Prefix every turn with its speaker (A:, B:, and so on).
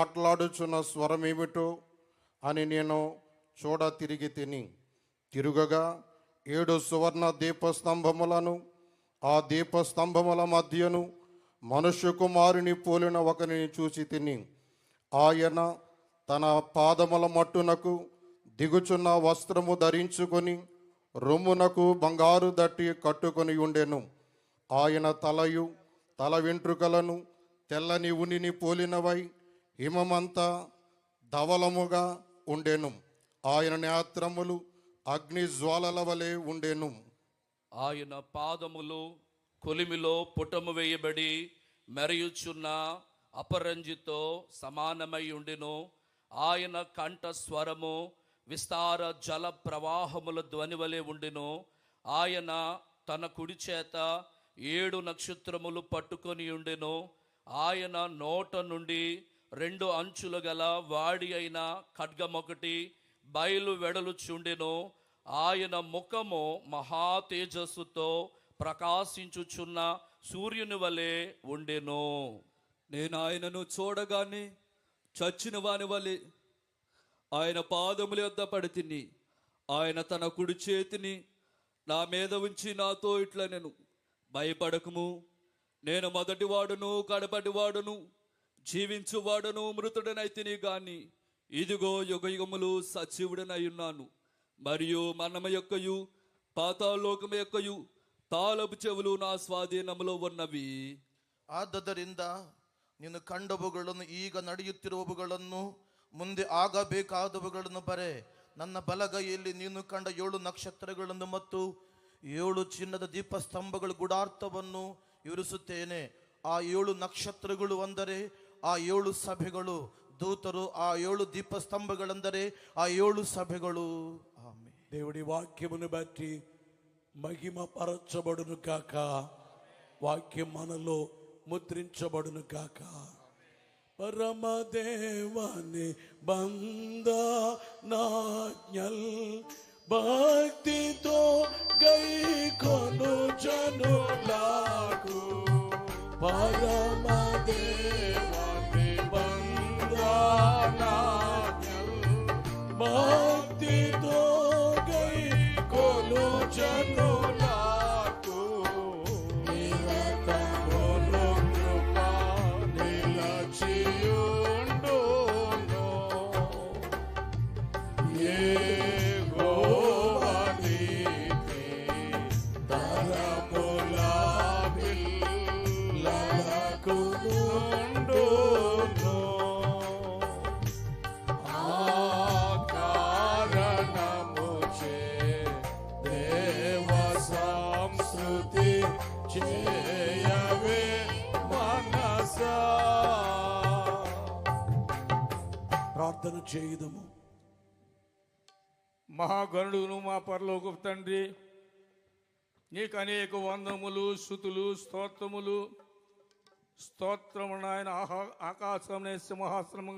A: మాట్లాడుచున్న స్వరమేమిటో అని నేను తిరిగి తిరుగగా 7 సువర్ణ దీపస్తంభములను, ఆ దీపస్తంభముల మధ్యను మనుష్య కుమారుని పోలిన ఒకరిని చూసి ఆయన తన పాదముల మట్టునకు దిగుచున్న వస్త్రము ధరించుకొని రొమ్మునకు బంగారు దట్టి కట్టుకొని ఉండెను. ఆయన తల వెంట్రుకలను తెల్లని ఉనిని పోలినవై హిమమంతా ధవలముగా ఉండెను. ఆయన నేత్రములు అగ్ని జ్వాలల వలె ఉండెను.
B: ఆయన పాదములు కొలిమిలో పుటము వేయబడి మెరయుచున్న అపరంజితో సమానమై ఉండెను. ఆయన కంఠ స్వరము విస్తార జల ప్రవాహముల ధ్వని వలె ఉండెను. ఆయన తన కుడి చేత 7 నక్షత్రములు పట్టుకొని ఉండెను. ఆయన నోట నుండి 2 అంచులు గల వాడి అయిన ఖడ్గమొకటి బయలు వెడలుచుండెను. ఆయన ముఖము మహా తేజస్సుతో ప్రకాశించుచున్న సూర్యుని వలె ఉండెను.
C: నేను ఆయనను చూడగానే చచ్చిన వాని వలె ఆయన పాదముల యొద్ద పడితిని. ఆయన తన కుడి చేతిని నా మీద ఉంచి నాతో ఇట్లా నేను భయపడకము, నేను మొదటివాడును కడపటివాడును జీవించువాడును మృతుడనైతిని గాని ఇదిగో యుగయుగములు సజీవుడనై ఉన్నాను. మరియు మరణము యొక్కయు పాతాళలోకము యొక్కయు తాళపు చెవులు నా ಸ್ವಾಧೀನములో ఉన్నవి.
D: ಆದ್ದರಿಂದ ನೀನು ಕಂಡವುಗಳನ್ನು ಈಗ ನಡೆಯುತ್ತಿರುವವುಗಳನ್ನು ಮುಂದೆ ಆಗಬೇಕಾದವುಗಳನ್ನು ಬರೆ. ನನ್ನ ಬಲಗೈಯಲ್ಲಿ ನೀನು ಕಂಡ 7 ನಕ್ಷತ್ರಗಳನ್ನು ಮತ್ತು 7 ಚಿನ್ನದ ದೀಪಸ್ತಂಭಗಳ ಗುಡಾರ್ಥವನ್ನು ವಿವರಿಸುತ್ತೇನೆ. ಆ 7 ನಕ್ಷತ್ರಗಳು ಅಂದರೆ ಆ 7 ಸಭೆಗಳು, దూతరు ఆ 7 దీపస్తంభగలందరే ఆ 7 సభెಗಳು. ఆమేన్.
E: దేవుడి వాక్యమును బట్టి మహిమ పరచబడును కాక, వాక్యం మనలో ముద్రించబడును కాక. పరమదేవాని బంధనాజ్ఞల్ భక్తితో గైకొను జనులకు, పరమదేవాని భక్తితో గైకొను జనులకు నిరతమును కృప నిలచియుండును. యెహోవా నీతి తరముల పిల్లలకు నుండును. చేయవే మనసా. ప్రార్థన చేయుదము.
F: మహాగణుడును మా పరలోకపు తండ్రి, నీకు అనేక వందనములు, స్తుతులు, స్తోత్రములు. స్తోత్రము నాయన. ఆకాశం సింహాసనము